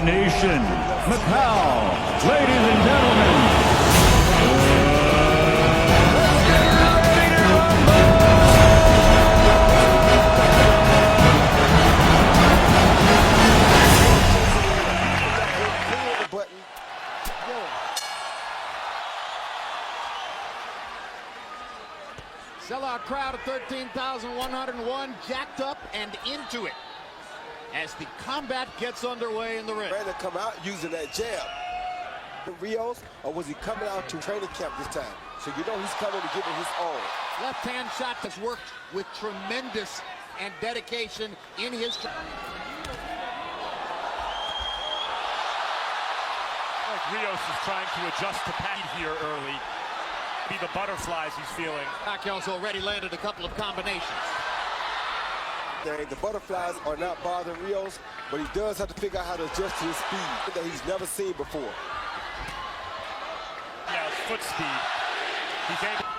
nation, Pacquiao, ladies and gentlemen. Sellout crowd of 13,101, jacked up and into it as the combat gets underway in the ring. Ready to come out using that jab. Rios, or was he coming out to training camp this time? So you know he's coming to give it his all. Left hand shot has worked with tremendous and dedication in his. Like Rios is trying to adjust to Pacquiao here early. Be the butterflies he's feeling. Pacquiao's already landed a couple of combinations. The butterflies are not bothering Rios, but he does have to figure out how to adjust to his speed that he's never seen before. Yeah, foot speed. He's able.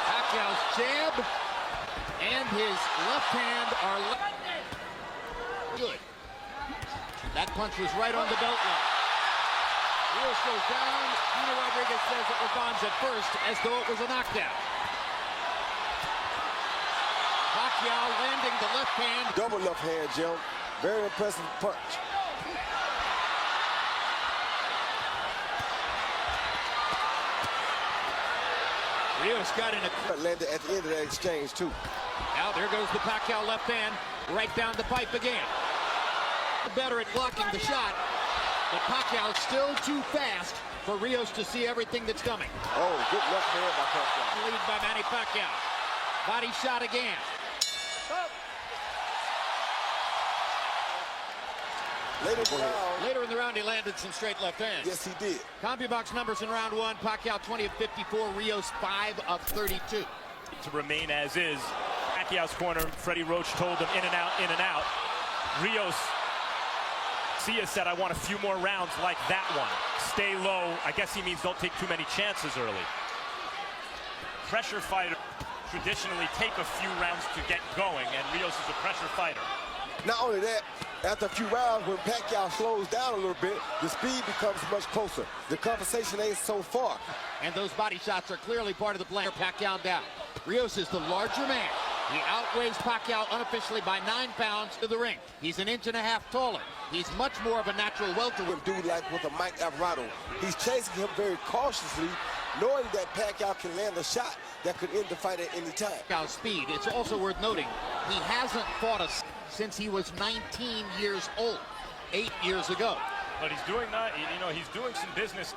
Pacquiao's jab and his left hand are good. That punch was right on the belt line. Rios goes down. Dino Rodriguez says it was Bonds at first, as though it was a knockdown. Pacquiao landing the left hand. Double left hand, Jim. Very impressive punch. Rios got in a... Landed at the end of that exchange, too. Now there goes the Pacquiao left hand, right down the pipe again. Better at blocking the shot, but Pacquiao still too fast for Rios to see everything that's coming. Oh, good left hand by Pacquiao. Lead by Manny Pacquiao. Body shot again. Later in the round, he landed some straight left hands. Yes, he did. CompuBox numbers in round one: Pacquiao 20 of 54, Rios 5 of 32. To remain as is. Pacquiao's corner, Freddie Roach told him in and out, in and out. Rios, Sia said, I want a few more rounds like that one. Stay low. I guess he means don't take too many chances early. Pressure fighter traditionally take a few rounds to get going, and Rios is a pressure fighter. Not only that, after a few rounds, when Pacquiao slows down a little bit, the speed becomes much closer. The conversation ain't so far. And those body shots are clearly part of the plan. Pacquiao down. Rios is the larger man. He outweighs Pacquiao unofficially by 9 pounds to the ring. He's an inch and a half taller. He's much more of a natural welterweight. Dude like with a Mike Alvarado. He's chasing him very cautiously, knowing that Pacquiao can land a shot that could end the fight at any time. Pacquiao's speed. It's also worth noting he hasn't fought us since he was 19 years old, 8 years ago. But he's doing that, you know, he's doing some business.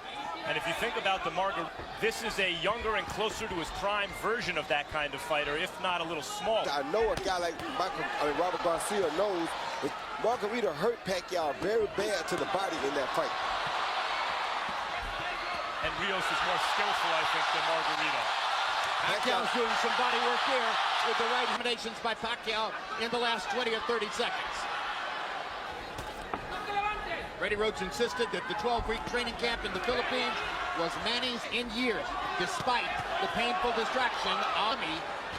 And if you think about the Margarito, this is a younger and closer to his prime version of that kind of fighter, if not a little smaller. I know a guy like Robert Garcia knows that Margarito hurt Pacquiao very bad to the body in that fight. And Rios is more skillful, I think, than Margarito. Pacquiao's doing some body work here with the right combinations by Pacquiao in the last 20 or 30 seconds. Freddie Roach insisted that the 12-week training camp in the Philippines was Manny's in years, despite the painful distraction on me,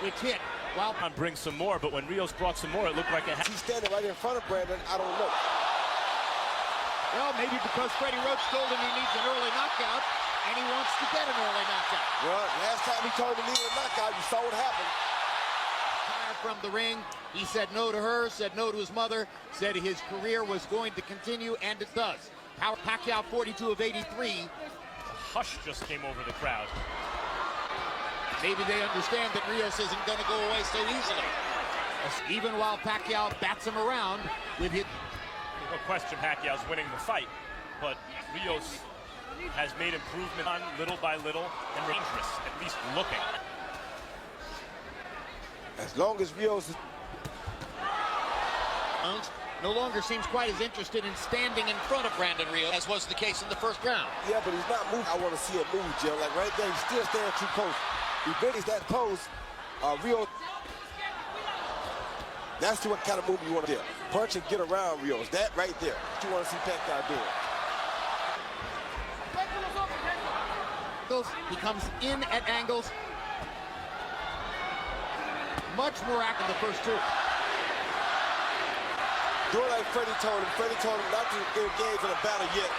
which hit while... Bring some more, but when Rios brought some more, it looked like a... He's standing right in front of Brandon, I don't know. Well, maybe because Freddie Roach told him he needs an early knockout, and he wants to get an early knockout. Well, last time he told him he needed a knockout, you saw what happened. From the ring, he said no to her, said no to his mother, said his career was going to continue, and it does. Pacquiao 42 of 83. A hush just came over the crowd. Maybe they understand that Rios isn't going to go away so easily. Even while Pacquiao bats him around with his... No question Pacquiao's winning the fight, but Rios has made improvement on little by little and dangerous, at least looking. As long as Rios is... no longer seems quite as interested in standing in front of Brandon Rios as was the case in the first round. Yeah, but he's not moving. I want to see him move, Joe. Like right there, he's still standing too close. He really is that close. Rios... That's what kind of move you want to do. Punch and get around Rios. That right there. What you want to see Pacquiao doing. He comes in at angles. Much more active than the first two. Do it like Freddie told him. Freddie told him not to engage in a battle yet.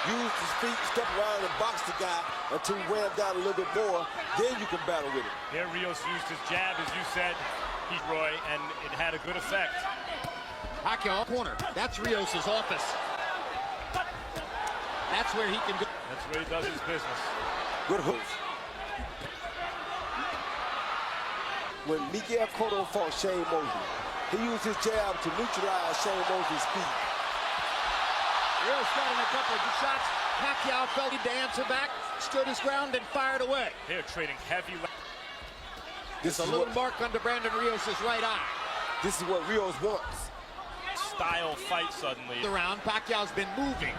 Use his feet, step around and box the guy until you wear him down a little bit more. Then you can battle with him. There, Rios used his jab, as you said, Roy, and it had a good effect. Pacquiao corner. That's Rios' office. That's where he can go. That's where he does his business. Good hooks. When Miguel Cotto fought Shane Mosley, he used his jab to neutralize Shane Mosley's speed. Rios got in a couple of good shots. Pacquiao felt to answer back, stood his ground, and fired away. They're trading heavy. This is a little mark under Brandon Rios' right eye. This is what Rios wants. Style fight suddenly. The round, Pacquiao's been moving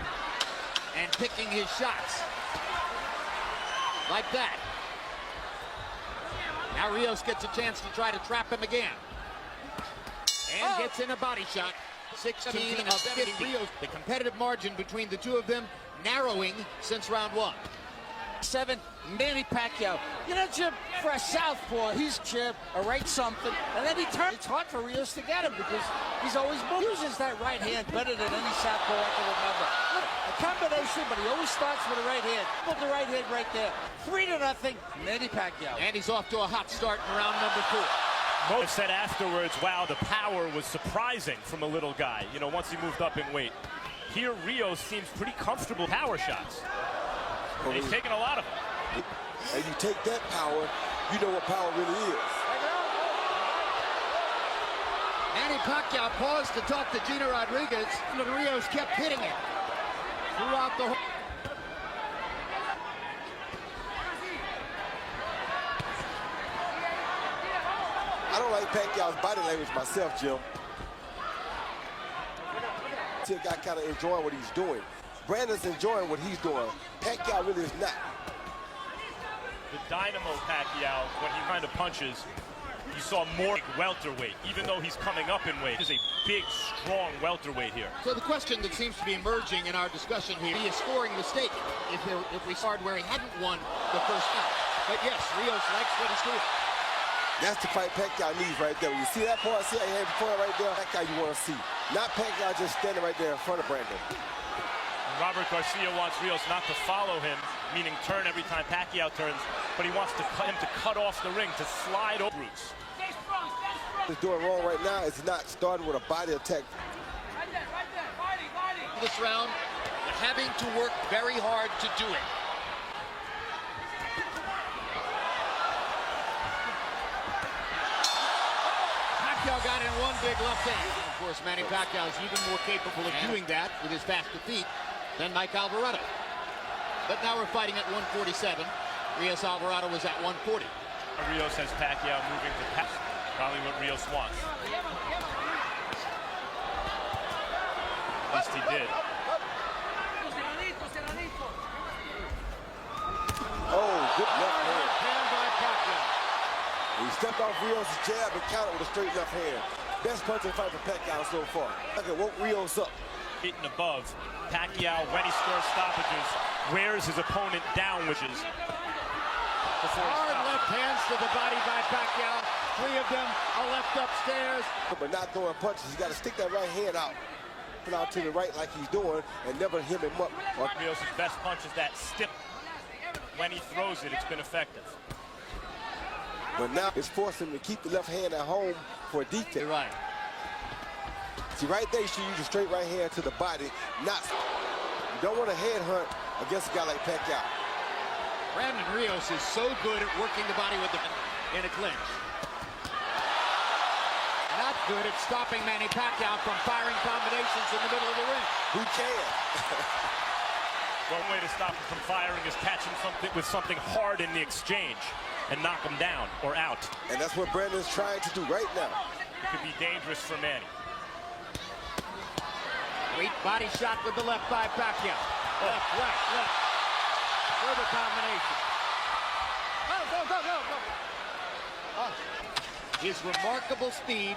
and picking his shots. Like that. Now Rios gets a chance to try to trap him again. And gets in a body shot. 16 of 50. Rios. The competitive margin between the two of them narrowing since round one. 7, Manny Pacquiao. You know, Jim, for a southpaw, he's Jim, a right something, and then he turns. It's hard for Rios to get him because he's always uses that right hand better than any southpaw I can remember. A combination, but he always starts with the right hand. Put the right hand right there. 3-0, Manny Pacquiao. And he's off to a hot start in round number 4. Mo said afterwards, wow, the power was surprising from a little guy, you know, once he moved up in weight. Here, Rios seems pretty comfortable power shots. And he's taking a lot of them. And you take that power, you know what power really is. Manny Pacquiao paused to talk to Gina Rodriguez, and Rios kept hitting it throughout the whole. I don't like Pacquiao's body language myself, Jim. See a guy kind of enjoying what he's doing. Brandon's enjoying what he's doing. Pacquiao really is not. The dynamo Pacquiao, when he kind of punches, you saw more welterweight, even though he's coming up in weight. He's a big, strong welterweight here. So the question that seems to be emerging in our discussion here, he is scoring mistake if we started where he hadn't won the first round. But yes, Rios likes what he's doing. That's the fight Pacquiao needs right there. When you see that part, see how he had before right there? Pacquiao you want to see. Not Pacquiao just standing right there in front of Brandon. Robert Garcia wants Rios not to follow him, meaning turn every time Pacquiao turns, but he wants to him to cut off the ring, to slide over routes. What he's doing wrong right now is not starting with a body attack. This round, having to work very hard to do it. Pacquiao got in one big left hand. Of course, Manny Pacquiao is even more capable of doing that with his faster feet than Mike Alvarado. But now we're fighting at 147. Rios Alvarado was at 140. Rios has Pacquiao moving to pass. Probably what Rios wants. At least he did. Oh, good left hand. Hand by Pacquiao. He stepped off Rios' jab and countered with a straight left hand. Best punching fight for Pacquiao so far. Look at woke Rios up. And above, Pacquiao, when he scores stoppages, wears his opponent down, which is hard left hands to the body by Pacquiao. 3 of them are left upstairs. But not throwing punches. You got to stick that right hand out. Put out to the right like he's doing and never hit him up. Rios' best punch is that stiff. When he throws it, it's been effective. But now it's forcing him to keep the left hand at home for defense. You're right. See, right there, you should use a straight right hand to the body. Not. You don't want to headhunt against a guy like Pacquiao. Brandon Rios is so good at working the body with the in a clinch. Not good at stopping Manny Pacquiao from firing combinations in the middle of the ring. Who can? One way to stop him from firing is catching something with something hard in the exchange and knock him down or out. And that's what Brandon's trying to do right now. It could be dangerous for Manny. Great body shot with the left by Pacquiao. Left, right, left. Further combination. Go. His remarkable speed,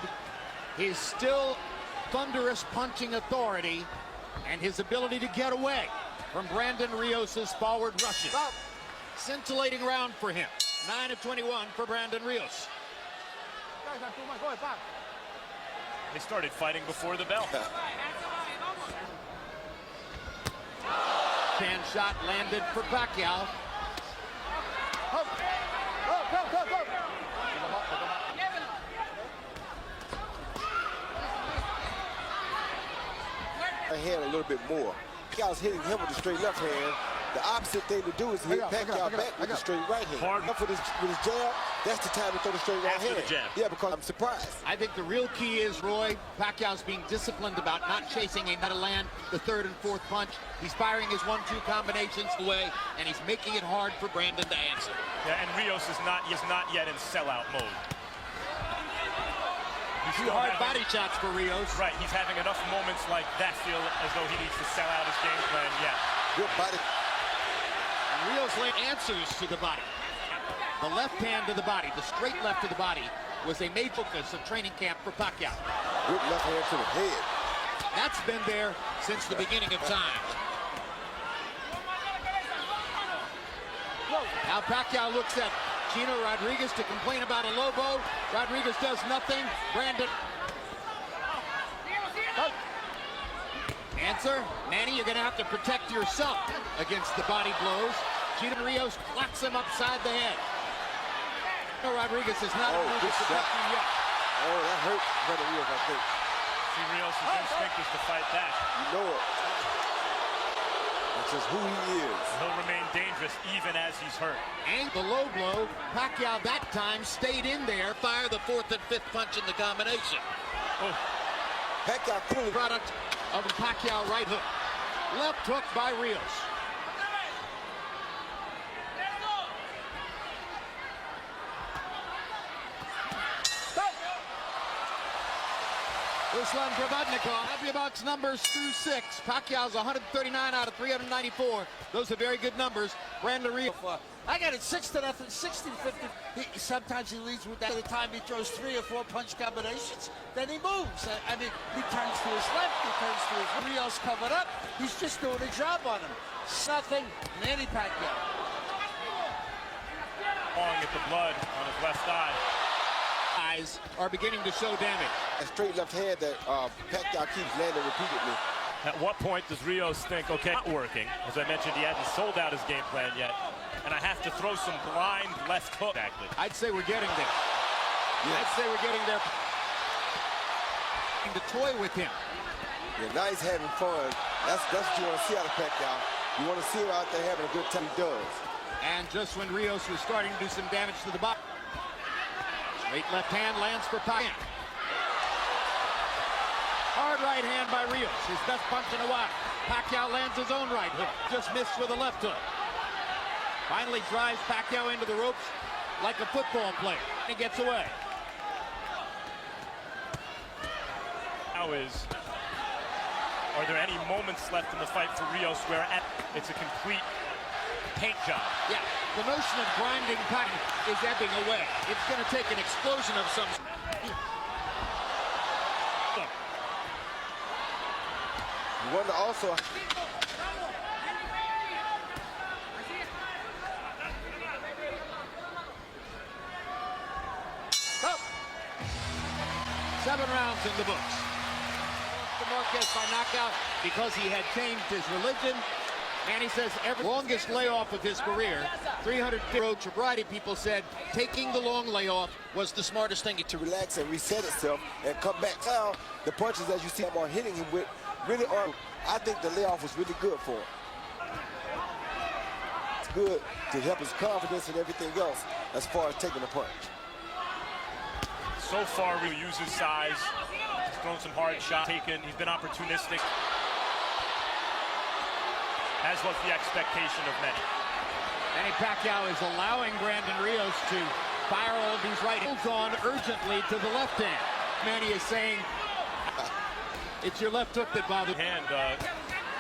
his still thunderous punching authority, and his ability to get away from Brandon Rios' forward rushes. Scintillating round for him. 9 of 21 for Brandon Rios. They started fighting before the bell. Hand shot landed for Pacquiao. Go. Hand a little bit more. Pacquiao's hitting him with the straight left hand. The opposite thing to do is hit Pacquiao back with the straight right hand. Hard. With his jab, that's the time to throw the straight right After hand. the jab. Yeah, because I'm surprised. I think the real key is, Roy, Pacquiao's being disciplined about not chasing a land the third and fourth punch. He's firing his 1-2 combinations away, and he's making it hard for Brandon to answer. Yeah, and Rios is not yet in sellout mode. He's Two still hard having- body shots for Rios. Right, he's having enough moments like that feel as though he needs to sell out his game plan yet. Good body. Rios laid answers to the body. The left hand to the body, the straight left to the body, was a major focus of training camp for Pacquiao. Good left hand to the head. That's been there since the beginning of time. Now Pacquiao looks at Chino Rodriguez to complain about a Lobo. Rodriguez does nothing. Brandon. Answer, Manny, you're going to have to protect yourself against the body blows. Chino Rios claps him upside the head. Chino Rodriguez is not able to good shot. protect you yet. Oh, that hurt Brandon Rios, I think. See, Rios' instinct is to fight back. You know it. That's just who he is. He'll remain dangerous even as he's hurt. And the low blow, Pacquiao that time stayed in there, fire the fourth and fifth punch in the combination. Oh, Pacquiao clearly Product of a Pacquiao right hook. Left hook by Rios. Ruslan Pravadnikov, Abubox numbers through 6. Pacquiao's 139 out of 394. Those are very good numbers. Brandon Rios. I got it 6-0, 60-50. Sometimes he leads with that. At the time he throws 3 or 4 punch combinations, then he moves. I mean, he turns to his left, he turns to his right. Rios covered up. He's just doing a job on him. Nothing. Manny Pacquiao. clawing at the blood on his left eye. Eyes are beginning to show damage. A straight left hand that Pacquiao keeps landing repeatedly. At what point does Rios think, okay, not working? As I mentioned, he hadn't sold out his game plan yet. And I have to throw some blind left hook. Exactly. I'd say we're getting there. Yes. I'd say we're getting there. To toy with him. Yeah, now he's having fun. That's what you want to see out of Pacquiao. You want to see him out there having a good time. He does. And just when Rios was starting to do some damage to the body. Straight left hand lands for Pacquiao. Hard right hand by Rios, his best punch in a while. Pacquiao lands his own right hook, just missed with a left hook. Finally drives Pacquiao into the ropes like a football player. He gets away. Now are there any moments left in the fight for Rios where it's a complete paint job? Yeah, the notion of grinding Pacquiao is ebbing away. It's going to take an explosion of some. You wonder also. Oh. 7 rounds in the books. Marquez by knockout because he had changed his religion. And he says every longest layoff of his career, 300 road sobriety people said taking the long layoff was the smartest thing. To relax and reset itself and come back. Now, the punches as you see him are hitting him with really are. I think the layoff was really good for him. It's good to help his confidence and everything else as far as taking the punch. So far, Rios uses size. He's thrown some hard shots. He's been opportunistic. As was the expectation of many. Manny Pacquiao is allowing Brandon Rios to fire all of these right hands on urgently to the left hand. Manny is saying, it's your left hook that bothered. Hand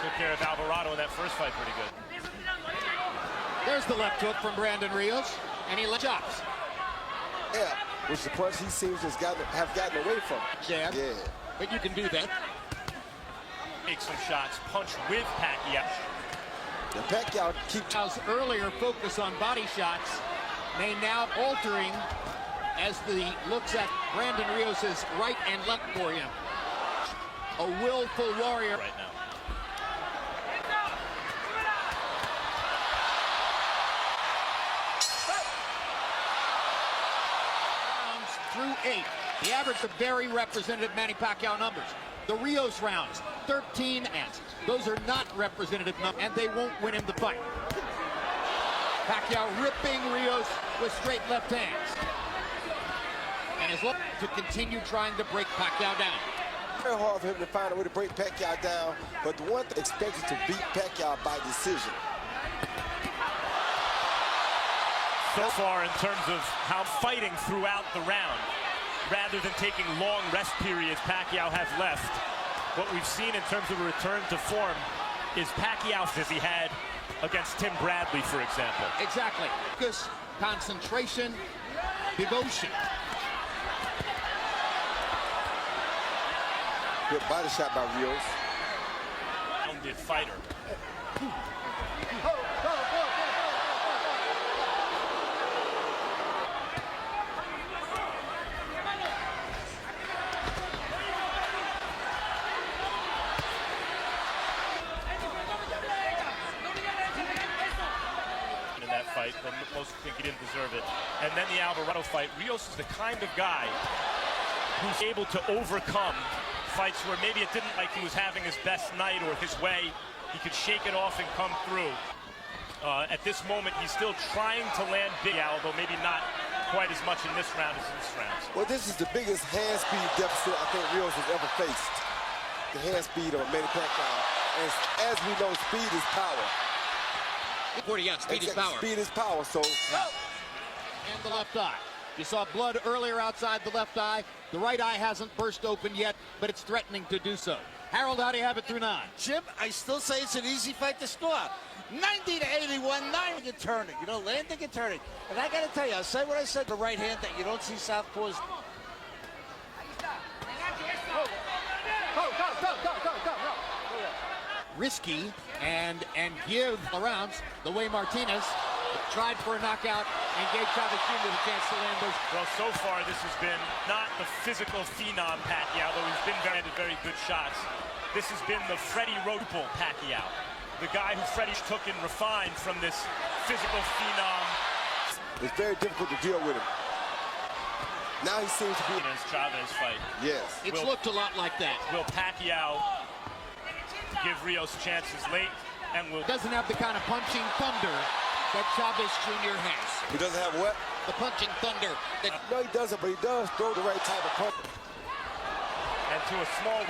took care of Alvarado in that first fight pretty good. There's the left hook from Brandon Rios, and he chops. Yeah, which the punch he seems to have gotten away from. Jab. Yeah. But you can do that. Make some shots, punch with Pacquiao. And Pacquiao keeps Pacquiao's earlier focus on body shots may now altering as the looks at Brandon Rios's right and left for him. a willful warrior right now. Through 8. The average of very representative Manny Pacquiao numbers. The Rios rounds, 13 ants. Those are not representative numbers, and they won't win him the fight. Pacquiao ripping Rios with straight left hands. And is looking to continue trying to break Pacquiao down. Very hard for him to find a way to break Pacquiao down, but the one expected to beat Pacquiao by decision. So far, in terms of how fighting throughout the round, rather than taking long rest periods Pacquiao has left, what we've seen in terms of a return to form is Pacquiao as he had against Tim Bradley, for example. Exactly. Focus, concentration, devotion. Good body shot by Rios. Rounded fighter. Fight, but most think he didn't deserve it. And then the Alvarado fight. Rios is the kind of guy who's able to overcome fights where maybe it didn't like he was having his best night or his way. He could shake it off and come through. At this moment, he's still trying to land big, although maybe not quite as much in this round as in this round. Well, this is the biggest hand speed deficit I think Rios has ever faced. The hand speed of Manny Pacquiao. And as we know, speed is power. 40, yeah, speed is power. Speed is power, so. And the left eye. You saw blood earlier outside the left eye. The right eye hasn't burst open yet, but it's threatening to do so. Harold, how do you have it through 9? Jim, I still say it's an easy fight to score. 90-81, 9 and turning. You know, landing and turning. And I got to tell you, I'll say what I said, the right hand that you don't see southpaws. Risky and give the rounds the way Martinez tried for a knockout and gave Chavez Jr. the chance to land those. Well, so far this has been not the physical phenom Pacquiao, though he's been very good shots. This has been the Freddie Roadbull Pacquiao, the guy who Freddie took and refined from this physical phenom. It's very difficult to deal with him. Now he seems to be in his Chavez fight. Yes. It's looked a lot like that. Will Pacquiao give Rios chances late, and will doesn't have the kind of punching thunder that Chavez Jr. has. He doesn't have what? The punching thunder. That no, he doesn't, but he does throw the right type of punch. And to a small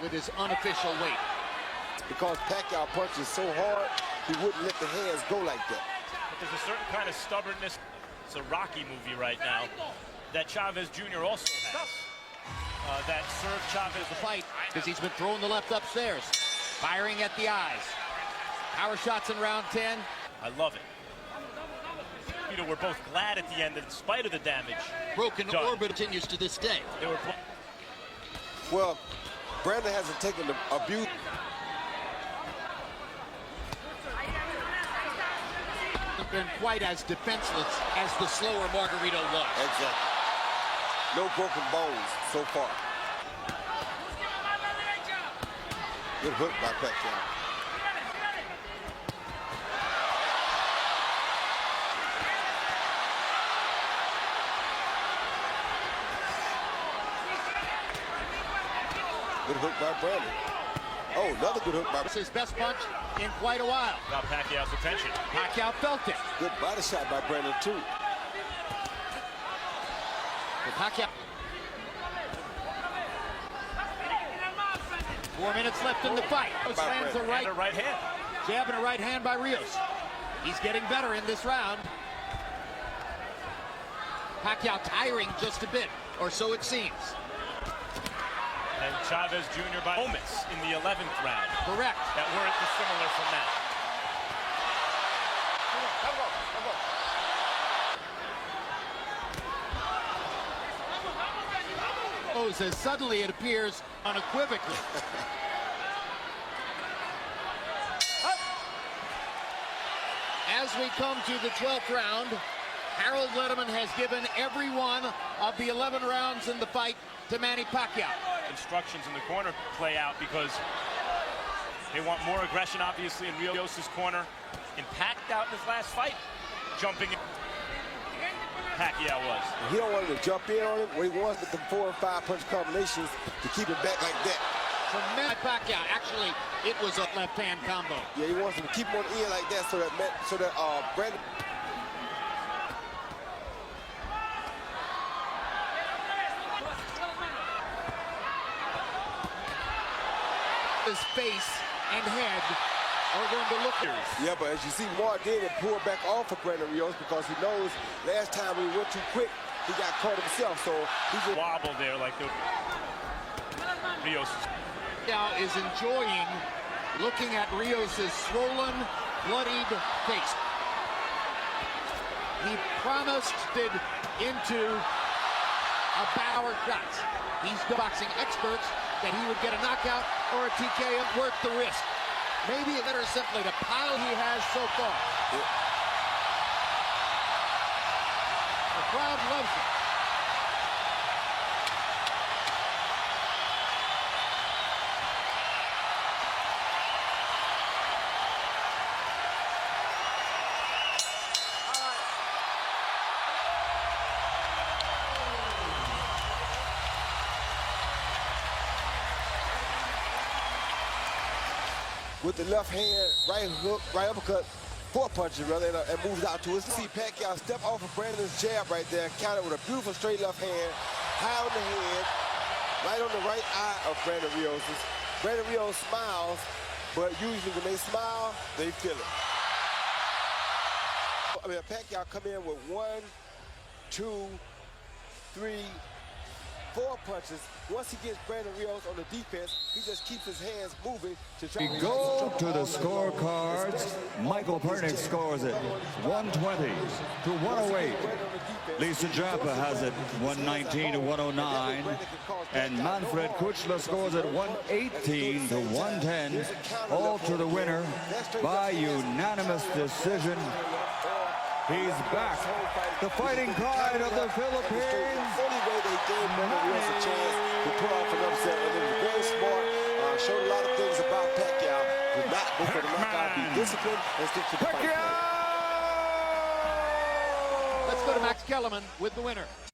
with his unofficial weight. Because Pacquiao punches so hard, he wouldn't let the hands go like that. But there's a certain kind of stubbornness. It's a Rocky movie right now that Chavez Jr. also has. That served Chavez the fight because he's been throwing the left upstairs. Firing at the eyes. Power shots in round 10. I love it. You know, we're both glad at the end, in spite of the damage. Broken orbit continues to this day. They were well, Brandon hasn't taken the abuse. Been quite as defenseless as the slower Margarito was. Exactly. No broken bones so far. Good hook by Pacquiao. Good hook by Brandon. Oh, another good hook by... It's his best punch in quite a while. Got Pacquiao's attention. Pacquiao felt it. Good body shot by Brandon, too. Pacquiao. 4 minutes left in the fight. Lands a right hand. Jab and a right hand by Rios. He's getting better in this round. Pacquiao tiring just a bit, or so it seems. And Chavez Jr. by moments in the 11th round. Correct. That weren't dissimilar from that. As suddenly it appears unequivocally. As we come to the 12th round, Harold Letterman has given every one of the 11 rounds in the fight to Manny Pacquiao. instructions in the corner play out because they want more aggression, obviously, in Rios' corner. And packed out in his last fight, jumping in. Pacquiao was. He don't want him to jump in on him. What he wants with the 4 and 5 punch combinations to keep it back like that. Tremendous Pacquiao. Actually, it was a left-hand combo. Yeah, he wants him to keep him on the end like that so that Brandon. His face and head are going to look here. Yeah, but as you see, Margarito pulled back off of Brandon Rios because he knows last time we went too quick, he got caught himself. So he's just Wobble there like the Rios. Now is enjoying looking at Rios' swollen, bloodied face. He promised it into a power shot. These boxing experts that he would get a knockout or a TKO worth the risk. Maybe better simply to pile he has so far. The crowd loves it. with the left hand, right hook, right uppercut, 4 punches rather, and moves out to his. See Pacquiao step off of Brandon's jab right there, counter with a beautiful straight left hand, high on the head, right on the right eye of Brandon Rios'. Brandon Rios smiles, but usually when they smile, they feel it. I mean, Pacquiao come in with 1, 2, 3, 4 punches. Once he gets Brandon Rios on the defense, he just keeps his hands moving to try We go to the scorecards. Michael Pernick scores it 120 to 108. Lisa Jaffa has it 119 to 109. And Manfred Kuchler scores it 118 to 110. All to the winner by unanimous decision. He's back. The fighting pride of the Philippines. The only way they gave Brandon Rios a chance to put off an upset, and it was very smart. Showed a lot of things about Pacquiao. Did not go for the knockout, be disciplined, and stick to the fight. Let's go to Max Kellerman with the winner.